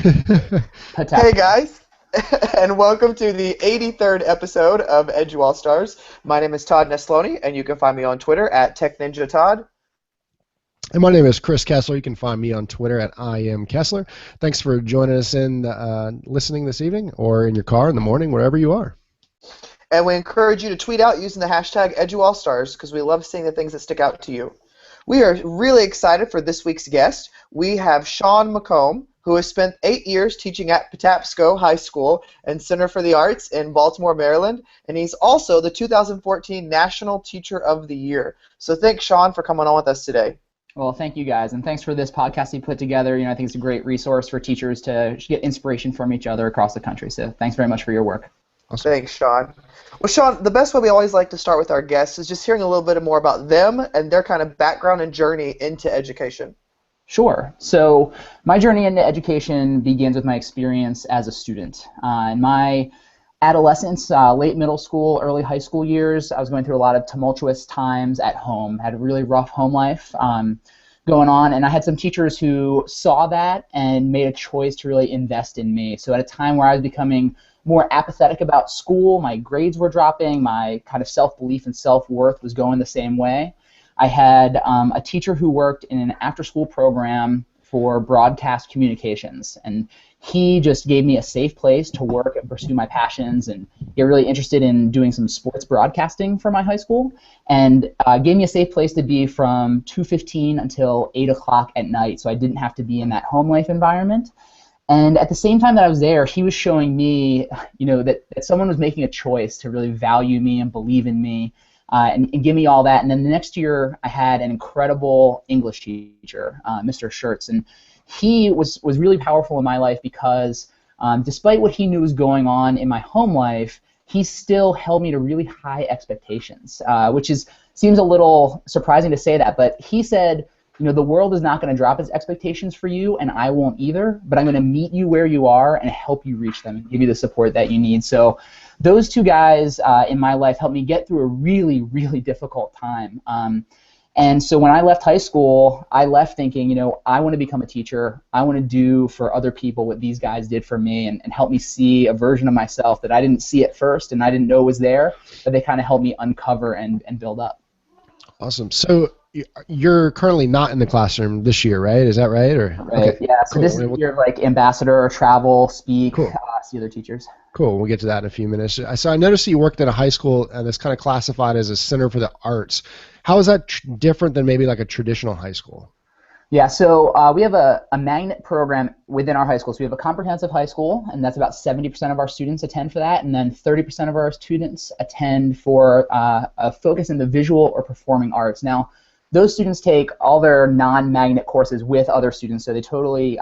Hey guys, and welcome to the 83rd episode of EduAllStars. My name is Todd Nesloni, and you can find me on Twitter at TechNinjaTodd. And my name is Chris Kessler. You can find me on Twitter at IamKessler. Thanks for joining us in listening this evening or in your car in the morning, wherever you are. And we encourage you to tweet out using the hashtag EduAllStars because we love seeing the things that stick out to you. We are really excited for this week's guest. We have Sean McComb, who has spent 8 years teaching at Patapsco High School and Center for the Arts in Baltimore, Maryland, and he's also the 2014 National Teacher of the Year. So thanks, Sean, for coming on with us today. Well, thank you guys, and thanks for this podcast you put together. I think it's a great resource for teachers to get inspiration from each other across the country. So thanks very much for your work. Awesome. Thanks, Sean. Well, Sean, the best way we always like to start with our guests is just hearing a little bit more about them and their kind of background and journey into education. Sure. So my journey into education begins with my experience as a student. In my adolescence, late middle school, early high school years, I was going through a lot of tumultuous times at home. Had a really rough home life going on, and I had some teachers who saw that and made a choice to really invest in me. So at a time where I was becoming more apathetic about school, my grades were dropping, my kind of self-belief and self-worth was going the same way. I had a teacher who worked in an after-school program for broadcast communications, and he just gave me a safe place to work and pursue my passions and get really interested in doing some sports broadcasting for my high school, and gave me a safe place to be from 2:15 until 8 o'clock at night, so I didn't have to be in that home life environment. And at the same time that I was there, he was showing me, that someone was making a choice to really value me and believe in me. And give me all that. And then the next year, I had an incredible English teacher, Mr. Schertz, and he was really powerful in my life because despite what he knew was going on in my home life, he still held me to really high expectations, which seems a little surprising to say that, but he said, the world is not going to drop its expectations for you, and I won't either, but I'm going to meet you where you are and help you reach them and give you the support that you need. So those two guys in my life helped me get through a really, really difficult time. And so when I left high school, I left thinking, I want to become a teacher. I want to do for other people what these guys did for me and help me see a version of myself that I didn't see at first and I didn't know was there, but they kind of helped me uncover and build up. Awesome. So you're currently not in the classroom this year, right? Is that right? Or right. Okay. Yeah. So Cool. this is your ambassador, travel, speak, Cool. See other teachers. Cool. We'll get to that in a few minutes. So I noticed you worked at a high school that's kind of classified as a Center for the Arts. How is that different than maybe like a traditional high school? Yeah, so we have a magnet program within our high school. So we have a comprehensive high school, and that's about 70% of our students attend for that, and then 30% of our students attend for a focus in the visual or performing arts. Now, those students take all their non-magnet courses with other students, so they totally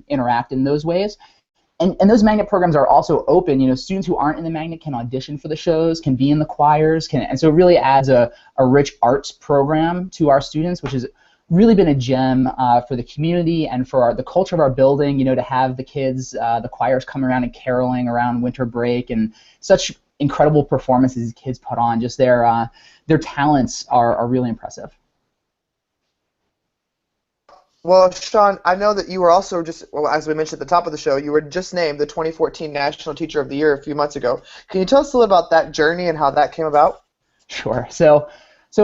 interact in those ways. And those magnet programs are also open. Students who aren't in the magnet can audition for the shows, can be in the choirs, and so it really adds a rich arts program to our students, which has really been a gem for the community and for the culture of our building, to have the kids, the choirs come around and caroling around winter break, and such incredible performances these kids put on. Just their talents are really impressive. Well, Sean, I know that you were also as we mentioned at the top of the show, you were just named the 2014 National Teacher of the Year a few months ago. Can you tell us a little about that journey and how that came about? Sure. So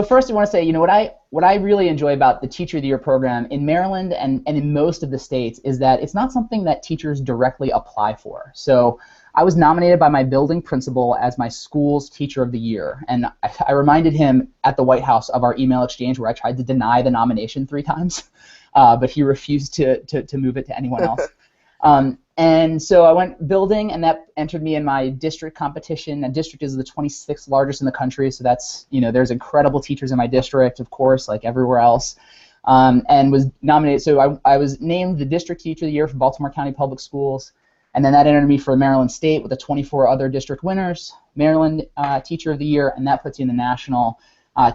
first I want to say, what I really enjoy about the Teacher of the Year program in Maryland and in most of the states is that it's not something that teachers directly apply for. So I was nominated by my building principal as my school's Teacher of the Year, and I reminded him at the White House of our email exchange where I tried to deny the nomination 3 times, but he refused to move it to anyone else. And so I went building, and that entered me in my district competition. And district is the 26th largest in the country, so that's, there's incredible teachers in my district, of course, like everywhere else, and was nominated. So I was named the District Teacher of the Year for Baltimore County Public Schools, and then that entered me for Maryland State with the 24 other district winners, Maryland Teacher of the Year, and that puts you in the National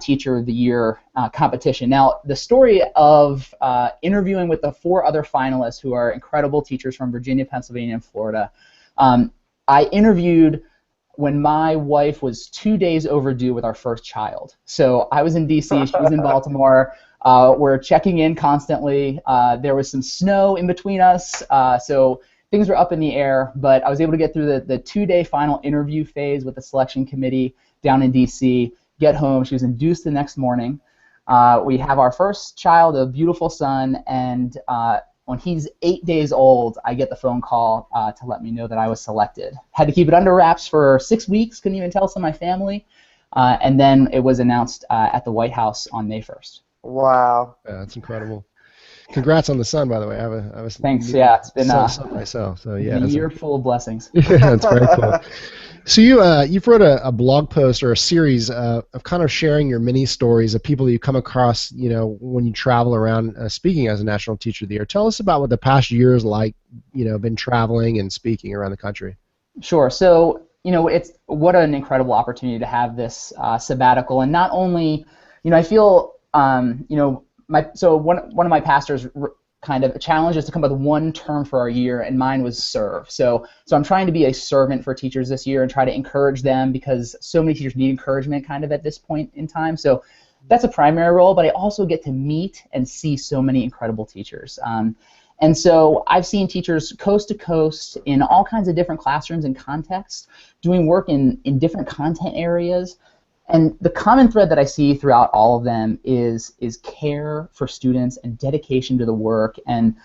Teacher of the Year competition. Now, the story of interviewing with the 4 other finalists who are incredible teachers from Virginia, Pennsylvania, and Florida, I interviewed when my wife was 2 days overdue with our first child. So I was in D.C., she was in Baltimore. We're checking in constantly. There was some snow in between us, so things were up in the air, but I was able to get through the 2-day final interview phase with the selection committee down in D.C., get home. She was induced the next morning. We have our first child, a beautiful son, and when he's 8 days old, I get the phone call to let me know that I was selected. Had to keep it under wraps for 6 weeks, couldn't even tell some of my family, and then it was announced at the White House on May 1st. Wow. Yeah, that's incredible. Congrats on the son, by the way. I have a Thanks. Yeah, it's been son myself. So yeah, a year full of blessings. Yeah, it's very cool. So you've wrote a blog post or a series of kind of sharing your mini stories of people that you come across, when you travel around speaking as a National Teacher of the Year. Tell us about what the past year is like, been traveling and speaking around the country. Sure. So it's what an incredible opportunity to have this sabbatical, and not only, I feel, one of my pastors kind of challenged us to come up with one term for our year, and mine was serve. So I'm trying to be a servant for teachers this year and try to encourage them, because so many teachers need encouragement kind of at this point in time. So that's a primary role, but I also get to meet and see so many incredible teachers. And so I've seen teachers coast to coast in all kinds of different classrooms and contexts doing work in different content areas. And the common thread that I see throughout all of them is care for students and dedication to the work. And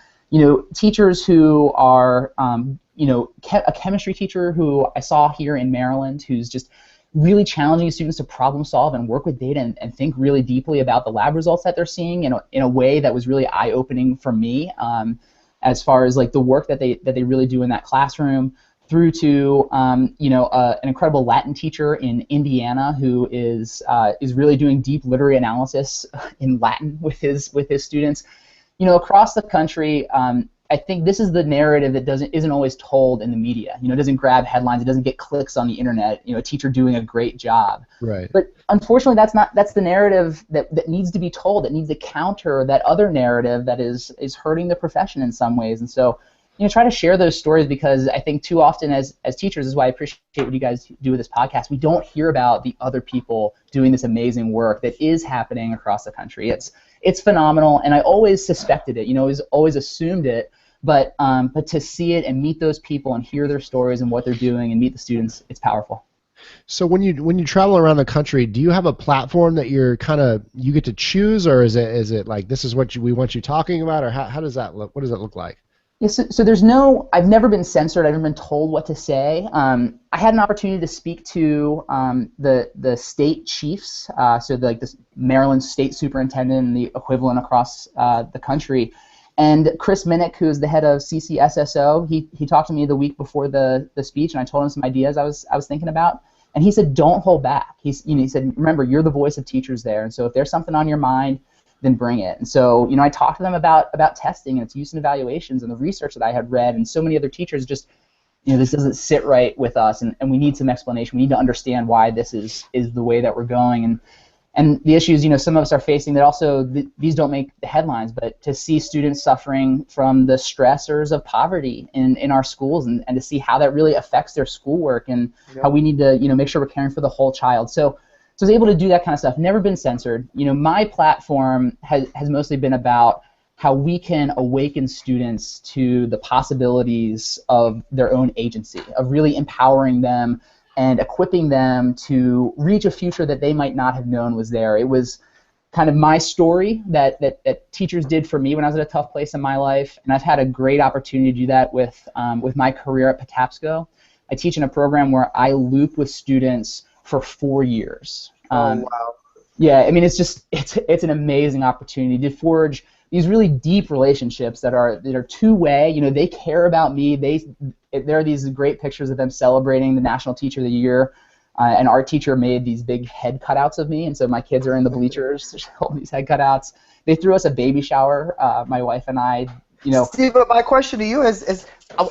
teachers who are a chemistry teacher who I saw here in Maryland, who's just really challenging students to problem solve and work with data and think really deeply about the lab results that they're seeing in a way that was really eye-opening for me, as far as like the work that they really do in that classroom, through to an incredible Latin teacher in Indiana who is really doing deep literary analysis in Latin with his students. Across the country, I think this is the narrative that isn't always told in the media. It doesn't grab headlines. It doesn't get clicks on the internet. A teacher doing a great job. Right. But unfortunately, that's the narrative that needs to be told. That needs to counter that other narrative that is hurting the profession in some ways. And so, try to share those stories, because I think too often as teachers, this is why I appreciate what you guys do with this podcast, we don't hear about the other people doing this amazing work that is happening across the country. It's phenomenal, and I always suspected it, always assumed it, but to see it and meet those people and hear their stories and what they're doing and meet the students, it's powerful. So when you travel around the country, do you have a platform that you get to choose, or is it like this is what we want you talking about, or how does that look? What does that look like? Yeah, so I've never been censored. I've never been told what to say. I had an opportunity to speak to the state chiefs, the Maryland state superintendent and the equivalent across the country. And Chris Minnick, who is the head of CCSSO, he talked to me the week before the speech, and I told him some ideas I was thinking about. And he said, don't hold back. He said, remember, you're the voice of teachers there, and so if there's something on your mind, then bring it. And so, I talked to them about testing and its use in evaluations and the research that I had read, and so many other teachers just, this doesn't sit right with us, and we need some explanation. We need to understand why this is the way that we're going. And the issues, some of us are facing that also, these don't make the headlines, but to see students suffering from the stressors of poverty in our schools, and to see how that really affects their schoolwork, and how we need to, make sure we're caring for the whole child. So I was able to do that kind of stuff, never been censored. My platform has mostly been about how we can awaken students to the possibilities of their own agency, of really empowering them and equipping them to reach a future that they might not have known was there. It was kind of my story that teachers did for me when I was at a tough place in my life, and I've had a great opportunity to do that with my career at Patapsco. I teach in a program where I loop with students for 4 years. Oh, wow. Yeah, I mean, it's an amazing opportunity to forge these really deep relationships that are two-way. They care about me. There are these great pictures of them celebrating the National Teacher of the Year, and our teacher made these big head cutouts of me, and so my kids are in the bleachers holding these head cutouts. They threw us a baby shower, my wife and I. Steve, but my question to you is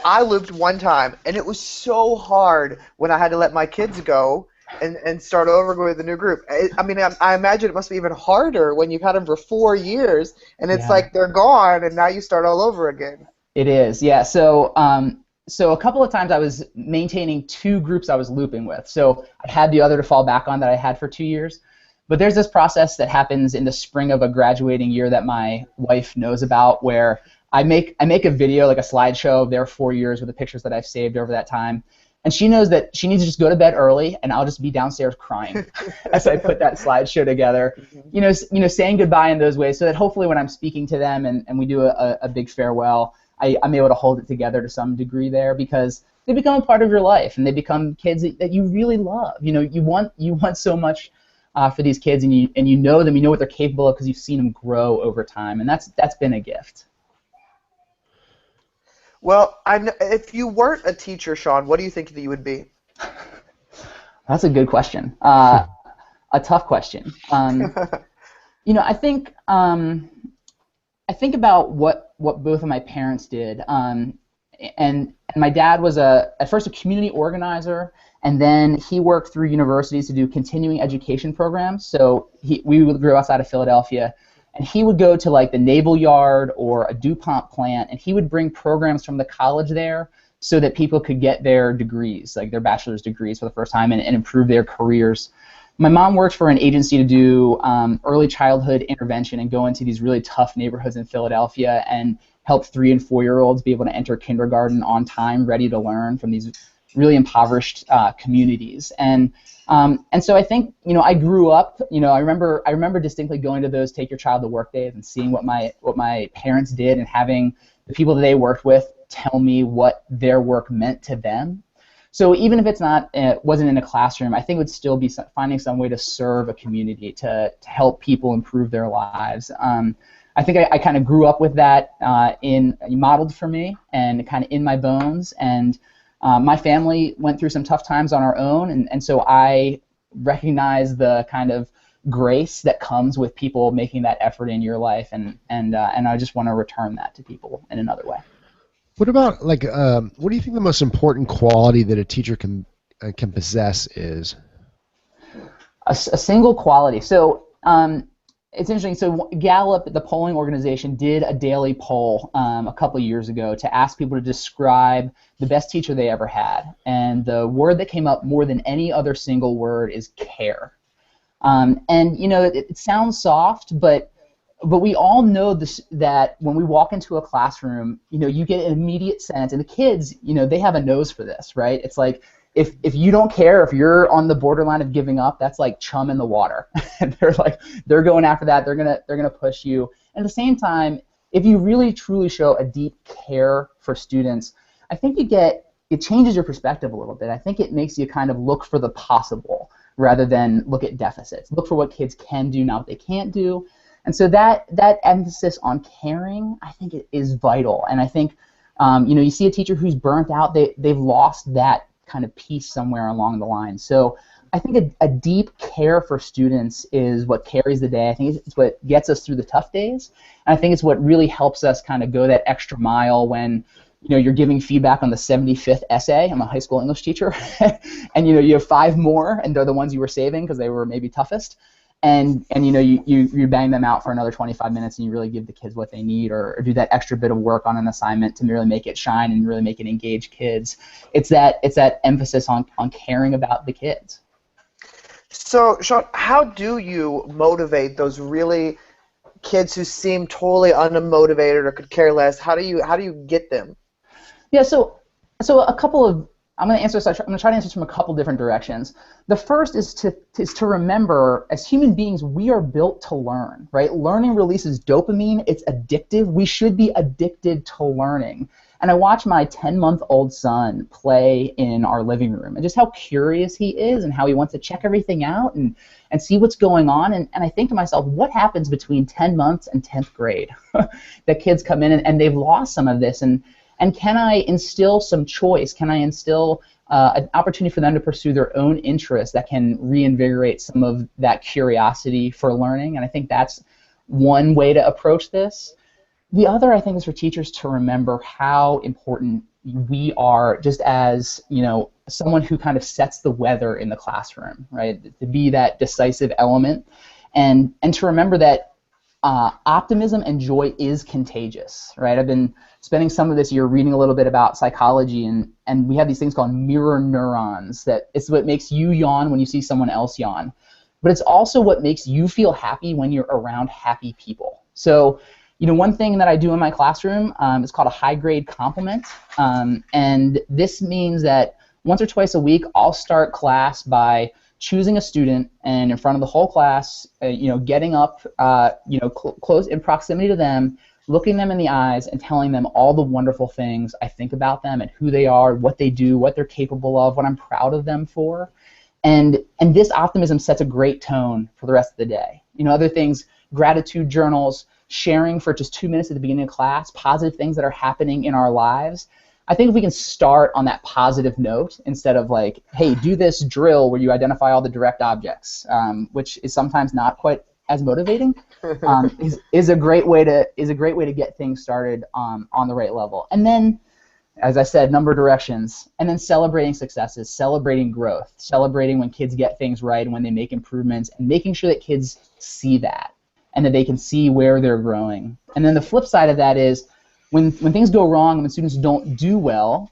I looped one time, and it was so hard when I had to let my kids go and start over with a new group. I imagine it must be even harder when you've had them for 4 years, and it's like they're gone, and now you start all over again. It is, yeah. So a couple of times I was maintaining 2 groups I was looping with. So I had the other to fall back on that I had for 2 years. But there's this process that happens in the spring of a graduating year that my wife knows about, where I make a video, like a slideshow of their 4 years with the pictures that I've saved over that time. And she knows that she needs to just go to bed early, and I'll just be downstairs crying as I put that slideshow together. Saying goodbye in those ways, so that hopefully when I'm speaking to them and we do a big farewell, I'm able to hold it together to some degree there, because they become a part of your life, and they become kids that you really love. You want so much for these kids, and you know them, you know what they're capable of because you've seen them grow over time, and that's been a gift. Well, if you weren't a teacher, Sean, what do you think that you would be? That's a good question. A tough question. I think about what both of my parents did. And my dad was at first a community organizer, and then he worked through universities to do continuing education programs. So we grew outside of Philadelphia. And he would go to like the Naval Yard or a DuPont plant, and he would bring programs from the college there so that people could get their degrees, like their bachelor's degrees for the first time, and improve their careers. My mom worked for an agency to do early childhood intervention and go into these really tough neighborhoods in Philadelphia and help 3- and 4-year-olds be able to enter kindergarten on time, ready to learn from these really impoverished communities. And so I think, I grew up, I remember distinctly going to those Take Your Child to Work days and seeing what my parents did, and having the people that they worked with tell me what their work meant to them. So even if it wasn't in a classroom, I think it would still be finding some way to serve a community, to help people improve their lives. I think I kind of grew up with that modeled for me and kind of in my bones. And my family went through some tough times on our own, and so I recognize the kind of grace that comes with people making that effort in your life, and I just want to return that to people in another way. What about what do you think the most important quality that a teacher can possess is? A single quality. So it's interesting. So Gallup, the polling organization, did a daily poll a couple of years ago to ask people to describe the best teacher they ever had. And the word that came up more than any other single word is care. And it sounds soft, but we all know this, that when we walk into a classroom, you get an immediate sense, and the kids, they have a nose for this, right? It's like, if you don't care, if you're on the borderline of giving up, that's like chum in the water. And they're going after that. They're gonna push you. And at the same time, if you really truly show a deep care for students, I think it changes your perspective a little bit. I think it makes you kind of look for the possible rather than look at deficits. Look for what kids can do, not what they can't do. And so that emphasis on caring, I think it is vital. And I think you see a teacher who's burnt out, they've lost that kind of piece somewhere along the line. So I think a deep care for students is what carries the day. I think it's what gets us through the tough days. And I think it's what really helps us kind of go that extra mile when you're giving feedback on the 75th essay. I'm a high school English teacher. And you have 5 more, and they're the ones you were saving because they were maybe toughest. And you bang them out for another 25 minutes, and you really give the kids what they need, or do that extra bit of work on an assignment to really make it shine and really make it engage kids. It's that emphasis on caring about the kids. So, Sean, how do you motivate those really kids who seem totally unmotivated or could care less? How do you get them? Yeah, so a couple of I'm going to try to answer this from a couple different directions. The first is to remember, as human beings, we are built to learn, right? Learning releases dopamine. It's addictive. We should be addicted to learning. And I watch my 10-month-old son play in our living room, and just how curious he is and how he wants to check everything out and see what's going on. And I think to myself, what happens between 10 months and 10th grade? That kids come in and they've lost some of this. And can I instill some choice? Can I instill an opportunity for them to pursue their own interests that can reinvigorate some of that curiosity for learning? And I think that's one way to approach this. The other, I think, is for teachers to remember how important we are, just as, someone who kind of sets the weather in the classroom, right? To be that decisive element, and to remember that optimism and joy is contagious, right? I've been spending some of this year reading a little bit about psychology, and we have these things called mirror neurons, that it's what makes you yawn when you see someone else yawn. But it's also what makes you feel happy when you're around happy people. So, one thing that I do in my classroom is called a high grade compliment, and this means that once or twice a week I'll start class by choosing a student and in front of the whole class, getting up, close in proximity to them, looking them in the eyes and telling them all the wonderful things I think about them and who they are, what they do, what they're capable of, what I'm proud of them for. And this optimism sets a great tone for the rest of the day. Other things, gratitude journals, sharing for just 2 minutes at the beginning of class, positive things that are happening in our lives. I think if we can start on that positive note instead of like, hey, do this drill where you identify all the direct objects, which is sometimes not quite as motivating, is a great way to get things started on the right level. And then, as I said, number of directions, and then celebrating successes, celebrating growth, celebrating when kids get things right and when they make improvements, and making sure that kids see that and that they can see where they're growing. And then the flip side of that is when things go wrong and when students don't do well,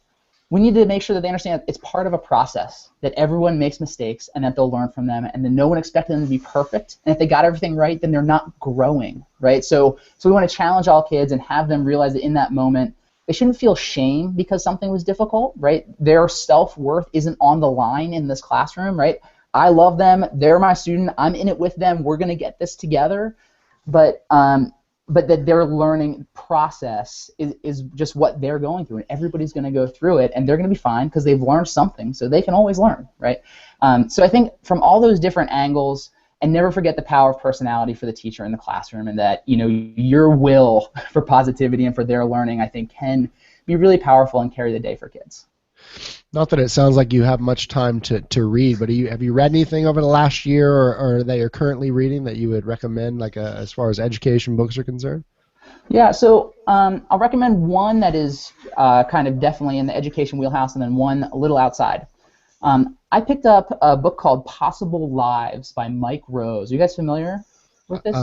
we need to make sure that they understand it's part of a process, that everyone makes mistakes and that they'll learn from them, and then no one expected them to be perfect. And if they got everything right, then they're not growing, right? So we want to challenge all kids and have them realize that in that moment, they shouldn't feel shame because something was difficult, right? Their self-worth isn't on the line in this classroom, right? I love them. They're my student. I'm in it with them. We're going to get this together. But that their learning process is just what they're going through, and everybody's going to go through it, and they're going to be fine because they've learned something, so they can always learn, right? So I think from all those different angles, and never forget the power of personality for the teacher in the classroom, and that your will for positivity and for their learning, I think, can be really powerful and carry the day for kids. Not that it sounds like you have much time to read, but have you read anything over the last year or that you're currently reading that you would recommend, like as far as education books are concerned? Yeah, so I'll recommend one that is kind of definitely in the education wheelhouse, and then one a little outside. I picked up a book called Possible Lives by Mike Rose. Are you guys familiar with this?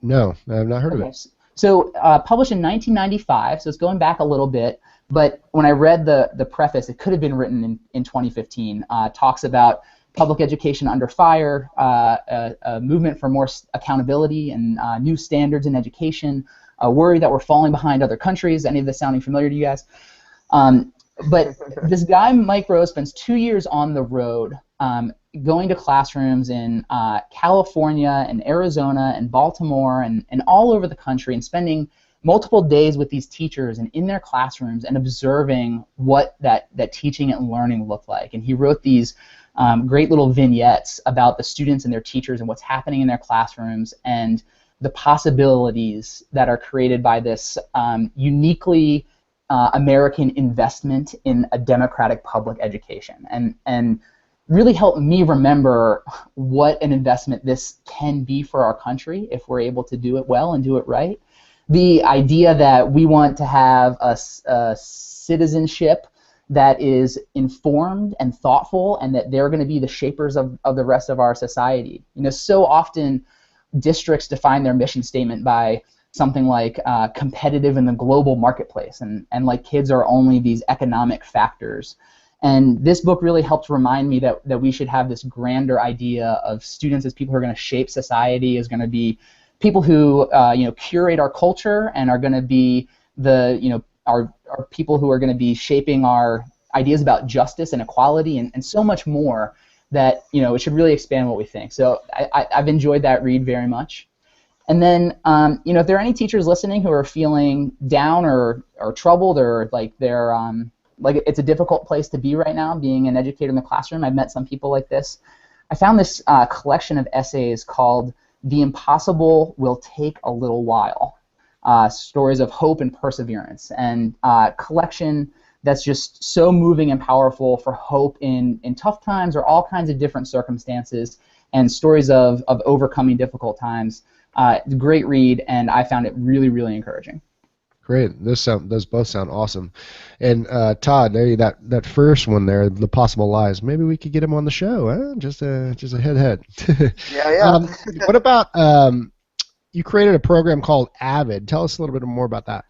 No, I have not heard of it. So published in 1995, so it's going back a little bit. But when I read the preface, it could have been written in 2015. Talks about public education under fire, a movement for more accountability and new standards in education, a worry that we're falling behind other countries. Any of this sounding familiar to you guys? But this guy, Mike Rose, spends 2 years on the road going to classrooms in California and Arizona and Baltimore and all over the country and spending multiple days with these teachers and in their classrooms and observing what that teaching and learning looked like. And he wrote these great little vignettes about the students and their teachers and what's happening in their classrooms and the possibilities that are created by this uniquely American investment in a democratic public education. And really helped me remember what an investment this can be for our country if we're able to do it well and do it right. The idea that we want to have a citizenship that is informed and thoughtful, and that they're going to be the shapers of the rest of our society. So often districts define their mission statement by something like competitive in the global marketplace, and like kids are only these economic factors. And this book really helped remind me that we should have this grander idea of students as people who are going to shape society, as going to be people who curate our culture and are going to be our people who are going to be shaping our ideas about justice and equality and so much more, that it should really expand what we think. So I've enjoyed that read very much. And then if there are any teachers listening who are feeling down or troubled, or like they're like it's a difficult place to be right now, being an educator in the classroom, I've met some people like this. I found this collection of essays called "The Impossible Will Take a Little While," stories of hope and perseverance, and collection that's just so moving and powerful for hope in tough times or all kinds of different circumstances, and stories of overcoming difficult times. Great read, and I found it really, really encouraging. Great. Those both sound awesome. And Todd, maybe that first one there, The Possible Lives, maybe we could get him on the show. Huh? Just a head. Yeah. What about you created a program called Avid? Tell us a little bit more about that.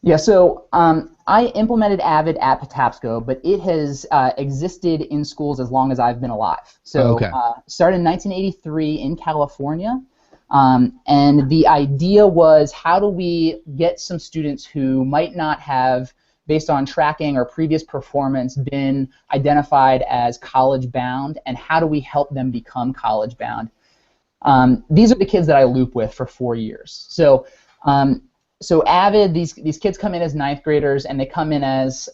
Yeah, so I implemented Avid at Patapsco, but it has existed in schools as long as I've been alive. So okay. Started in 1983 in California. And the idea was, how do we get some students who might not have, based on tracking or previous performance, been identified as college bound, and how do we help them become college bound? These are the kids that I loop with for 4 years. So Avid, these kids come in as ninth graders, and they come in as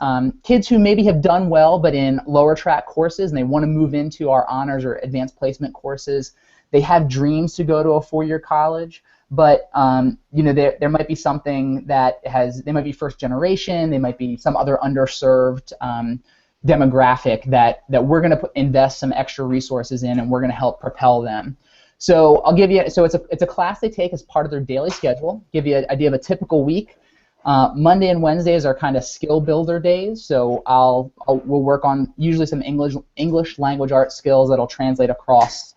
kids who maybe have done well but in lower track courses, and they want to move into our honors or advanced placement courses. They have dreams to go to a 4-year college, but there might be something that they might be first generation, they might be some other underserved demographic that we're going to invest some extra resources in, and we're going to help propel them. So I'll give you, so it's a class they take as part of their daily schedule. Give you an idea of a typical week. Monday and Wednesdays are kind of skill builder days. So we'll work on usually some English language arts skills that'll translate across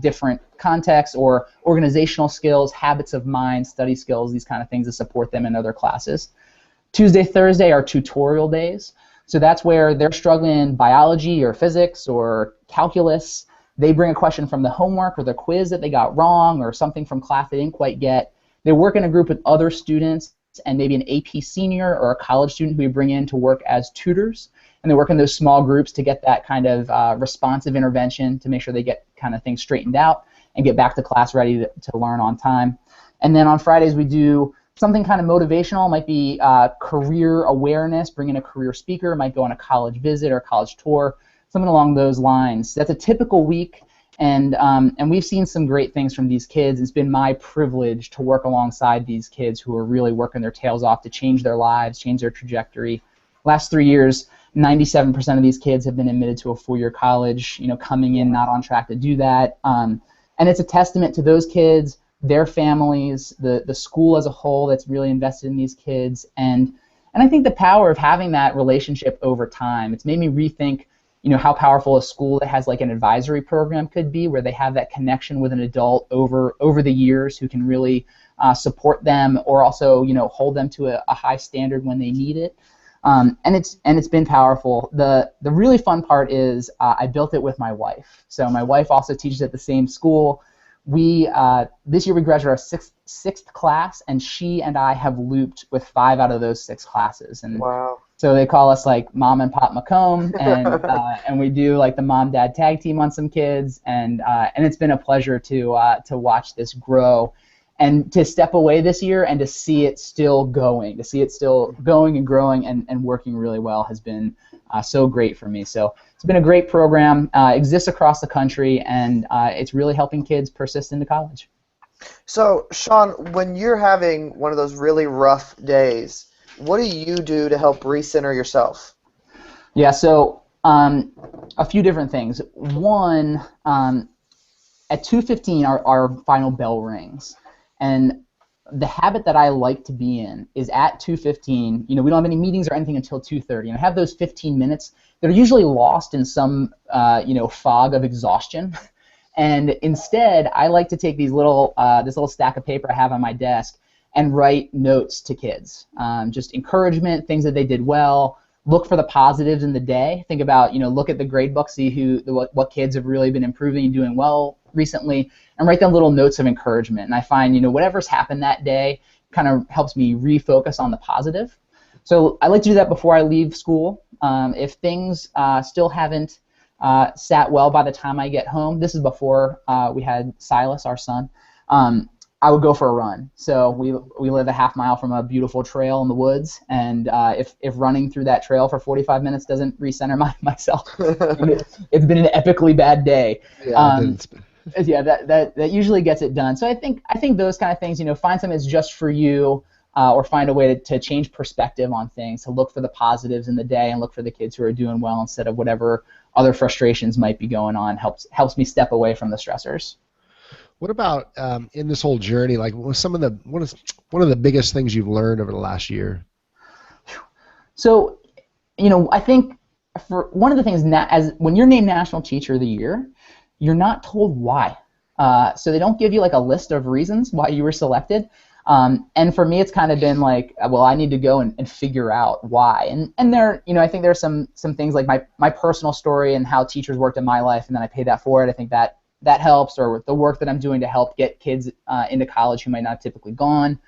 different contexts, or organizational skills, habits of mind, study skills, these kind of things to support them in other classes. Tuesday, Thursday are tutorial days. So that's where they're struggling in biology or physics or calculus. They bring a question from the homework or the quiz that they got wrong, or something from class they didn't quite get. They work in a group with other students and maybe an AP senior or a college student who we bring in to work as tutors. And they work in those small groups to get that kind of responsive intervention to make sure they get kind of things straightened out and get back to class ready to learn on time. And then on Fridays we do something kind of motivational. It might be career awareness, bring in a career speaker, might go on a college visit or college tour, something along those lines. That's a typical week, and we've seen some great things from these kids. It's been my privilege to work alongside these kids who are really working their tails off to change their lives, change their trajectory. Last 3 years, 97% of these kids have been admitted to a 4-year college, coming in not on track to do that. And it's a testament to those kids, their families, the school as a whole that's really invested in these kids, and I think the power of having that relationship over time. It's made me rethink how powerful a school that has like an advisory program could be, where they have that connection with an adult over the years who can really support them, or also hold them to a high standard when they need it. And it's been powerful. The really fun part is I built it with my wife. So my wife also teaches at the same school. This year we graduated our sixth class, and she and I have looped with 5 out of those 6 classes. And wow. So they call us like Mom and Pop McComb, and we do like the mom-dad tag team on some kids, and it's been a pleasure to watch this grow, and to step away this year and to see it still going, and growing and working really well has been so great for me. So it's been a great program, exists across the country, and it's really helping kids persist into college. So Sean, when you're having one of those really rough days, what do you do to help recenter yourself? Yeah, so a few different things. One, at 2:15 our final bell rings, and the habit that I like to be in is at 2:15, we don't have any meetings or anything until 2:30, and I have those 15 minutes that are usually lost in some fog of exhaustion. And instead, I like to take this little stack of paper I have on my desk and write notes to kids, just encouragement, things that they did well. Look for the positives in the day. Think about, look at the grade book, see what kids have really been improving and doing well recently, and write down little notes of encouragement. And I find, whatever's happened that day kind of helps me refocus on the positive. So I like to do that before I leave school. If things still haven't sat well by the time I get home, this is before we had Silas, our son, I would go for a run. So we live a half mile from a beautiful trail in the woods, and if running through that trail for 45 minutes doesn't recenter myself, it's been an epically bad day. Yeah, that usually gets it done. So I think those kind of things, find something that's just for you, or find a way to change perspective on things, to look for the positives in the day and look for the kids who are doing well instead of whatever other frustrations might be going on. Helps me step away from the stressors. What about in this whole journey? Like, what is one of the biggest things you've learned over the last year? So, I think for one of the things as when you're named National Teacher of the Year, you're not told why. So they don't give you like a list of reasons why you were selected. And for me, it's kind of been like, well, I need to go and figure out why. And there, I think there's some things like my personal story and how teachers worked in my life, and then I pay that forward. I think that that helps, or the work that I'm doing to help get kids into college who might not have typically gone.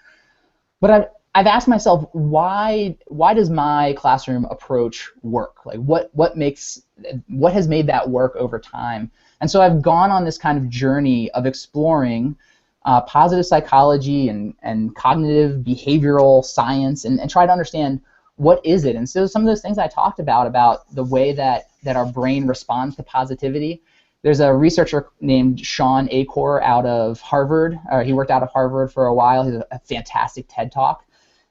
But I've asked myself, why does my classroom approach work? Like what has made that work over time? And so I've gone on this kind of journey of exploring positive psychology and cognitive behavioral science, and try to understand what is it. And so some of those things I talked about the way that our brain responds to positivity. There's a researcher named Sean Acor out of Harvard. He worked out of Harvard for a while. He has a fantastic TED Talk.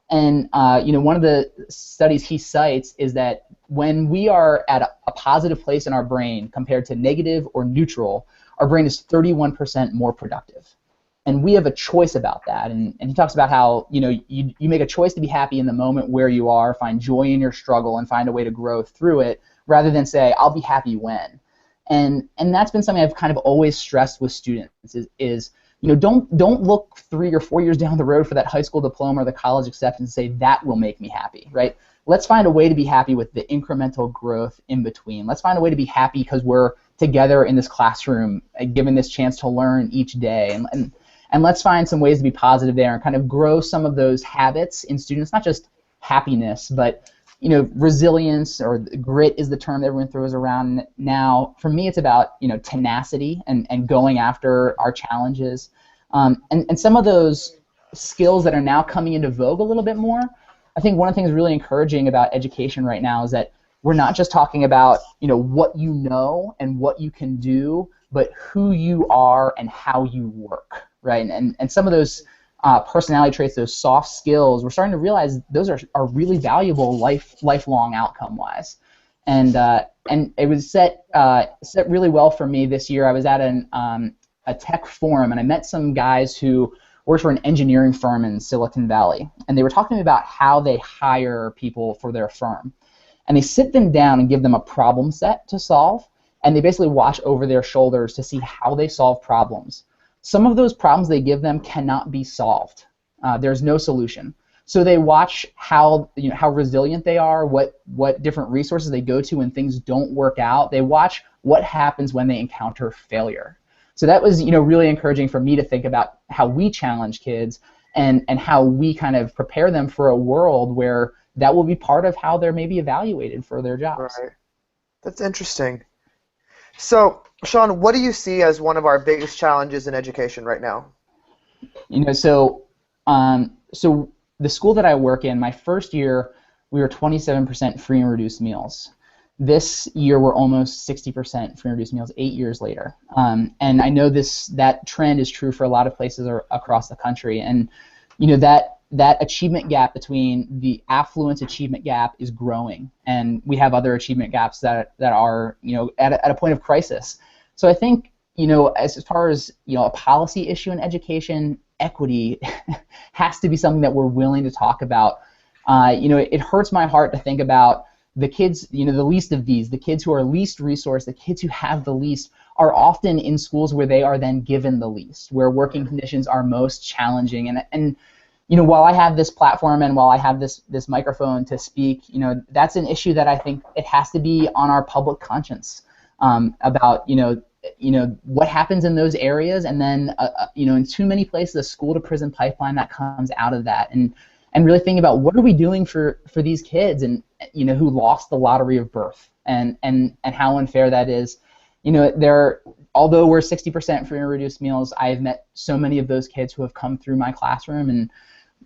And one of the studies he cites is that when we are at a positive place in our brain compared to negative or neutral, our brain is 31% more productive. And we have a choice about that. And he talks about how you make a choice to be happy in the moment where you are, find joy in your struggle, and find a way to grow through it, rather than say, I'll be happy when. And that's been something I've kind of always stressed with students is don't look 3 or 4 years down the road for that high school diploma or the college acceptance and say that will make me happy, right? Let's find a way to be happy with the incremental growth in between. Let's find a way to be happy because we're together in this classroom, given this chance to learn each day, and let's find some ways to be positive there and kind of grow some of those habits in students, not just happiness, but resilience, or grit is the term that everyone throws around now. For me, it's about tenacity and going after our challenges, and some of those skills that are now coming into vogue a little bit more. I think one of the things really encouraging about education right now is that we're not just talking about what you know and what you can do, but who you are and how you work, right? And some of those personality traits, those soft skills, we're starting to realize those are really valuable lifelong outcome-wise. And it was set really well for me this year. I was at a tech forum, and I met some guys who worked for an engineering firm in Silicon Valley, and they were talking to me about how they hire people for their firm. And they sit them down and give them a problem set to solve, and they basically watch over their shoulders to see how they solve problems. Some of those problems they give them cannot be solved. There's no solution. So they watch how resilient they are, what different resources they go to when things don't work out. They watch what happens when they encounter failure. So that was really encouraging for me to think about how we challenge kids and how we kind of prepare them for a world where that will be part of how they're maybe evaluated for their jobs. Right. That's interesting. So, Sean, what do you see as one of our biggest challenges in education right now? So the school that I work in, my first year, we were 27% free and reduced meals. This year, we're almost 60% free and reduced meals 8 years later. And I know that trend is true for a lot of places across the country. And that achievement gap between the affluence achievement gap is growing, and we have other achievement gaps that are at a point of crisis. So I think as far as a policy issue in education, equity has to be something that we're willing to talk about. It hurts my heart to think about the kids, the least of these, the kids who are least resourced, the kids who have the least, are often in schools where they are then given the least, where working conditions are most challenging. And while I have this platform and while I have this microphone to speak, that's an issue that I think it has to be on our public conscience about what happens in those areas, and then in too many places, a school to prison pipeline that comes out of that, and really thinking about what are we doing for these kids and who lost the lottery of birth, and how unfair that is. Although we're 60% free and reduced meals, I've met so many of those kids who have come through my classroom, and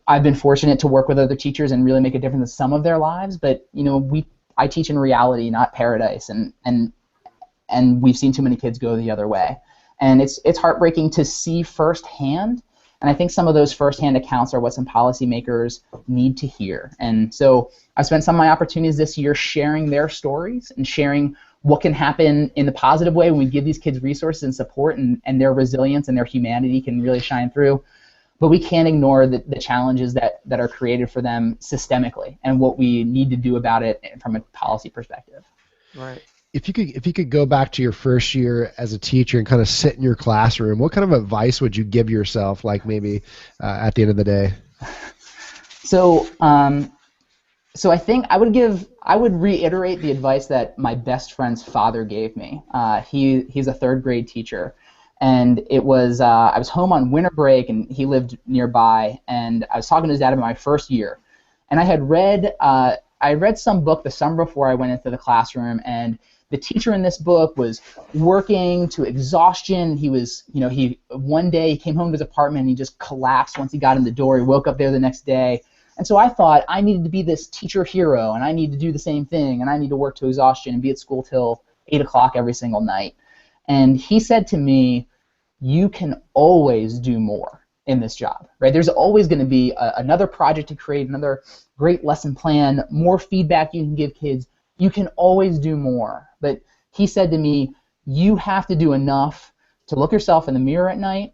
I've been fortunate to work with other teachers and really make a difference in some of their lives. But I teach in reality, not paradise, and we've seen too many kids go the other way. And it's heartbreaking to see firsthand. And I think some of those firsthand accounts are what some policymakers need to hear. And so I've spent some of my opportunities this year sharing their stories and sharing what can happen in the positive way when we give these kids resources and support, and their resilience and their humanity can really shine through. But we can't ignore the challenges that are created for them systemically and what we need to do about it from a policy perspective. Right. If you could go back to your first year as a teacher and kind of sit in your classroom, what kind of advice would you give yourself, like maybe at the end of the day? So I think I would reiterate the advice that my best friend's father gave me. He's a third grade teacher, And it was I was home on winter break, and he lived nearby, and I was talking to his dad about my first year, and I read some book the summer before I went into the classroom, and the teacher in this book was working to exhaustion. He was, he one day he came home to his apartment and he just collapsed once he got in the door. He woke up there the next day. And so I thought I needed to be this teacher hero, and I need to do the same thing, and I need to work to exhaustion and be at school till 8 o'clock every single night. And he said to me, you can always do more in this job, right? There's always going to be another project to create, another great lesson plan, more feedback you can give kids. You can always do more. But he said to me, you have to do enough to look yourself in the mirror at night,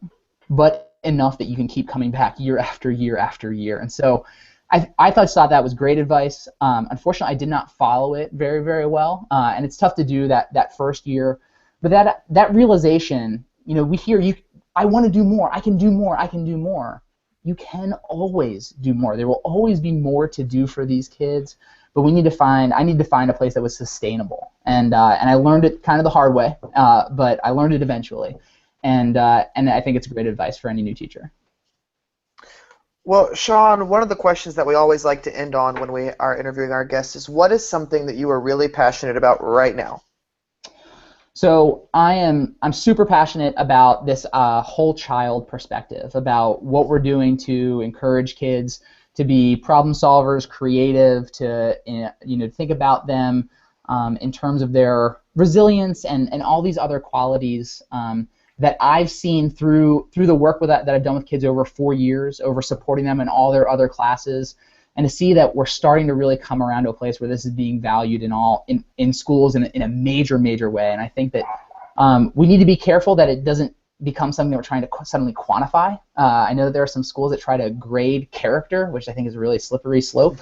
but enough that you can keep coming back year after year after year. And so I thought that was great advice. Unfortunately, I did not follow it very, very well, and it's tough to do that first year. But that realization, we hear I want to do more. I can do more. I can do more. You can always do more. There will always be more to do for these kids. But I need to find a place that was sustainable, and I learned it kind of the hard way, but I learned it eventually, and I think it's great advice for any new teacher. Well, Sean, one of the questions that we always like to end on when we are interviewing our guests is, what is something that you are really passionate about right now? So I'm super passionate about this whole child perspective, about what we're doing to encourage kids to be problem solvers, creative, to think about them in terms of their resilience and all these other qualities that I've seen through the work that I've done with kids over 4 years, over supporting them in all their other classes, and to see that we're starting to really come around to a place where this is being valued in schools in a major, major way. And I think that we need to be careful that it doesn't become something that we're trying to suddenly quantify. I know that there are some schools that try to grade character, which I think is a really slippery slope.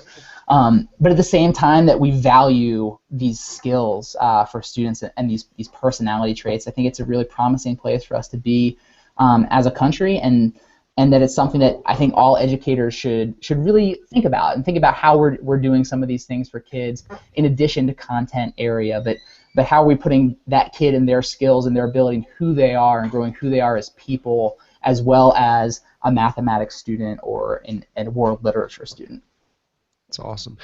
But at the same time, that we value these skills for students and these personality traits. I think it's a really promising place for us to be as a country, and that it's something that I think all educators should really think about, and think about how we're doing some of these things for kids in addition to content area, but how are we putting that kid and their skills and their ability and who they are and growing who they are as people, as well as a mathematics student or a world literature student. That's awesome.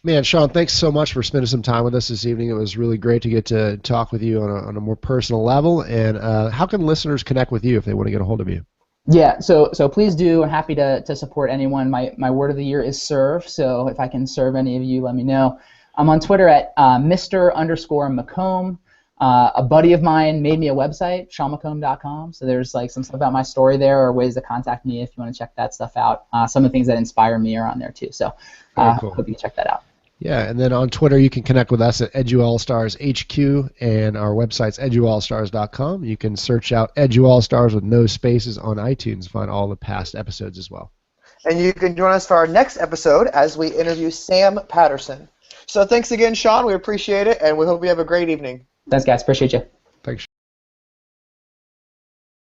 Man, Sean, thanks so much for spending some time with us this evening. It was really great to get to talk with you on a more personal level. And how can listeners connect with you if they want to get a hold of you? Yeah, so please do. I'm happy to support anyone. My word of the year is serve, so if I can serve any of you, let me know. I'm on Twitter at Mr_McComb. A buddy of mine made me a website, SeanMcComb.com, so there's some stuff about my story there, or ways to contact me if you want to check that stuff out. Some of the things that inspire me are on there too, so cool. Hope you check that out. Yeah, and then on Twitter you can connect with us at EduAllStars HQ, and our website's EduAllStars.com. You can search out EduAllStars with no spaces on iTunes and find all the past episodes as well. And you can join us for our next episode as we interview Sam Patterson. So thanks again, Sean. We appreciate it, and we hope you have a great evening. Thanks, guys. Appreciate you.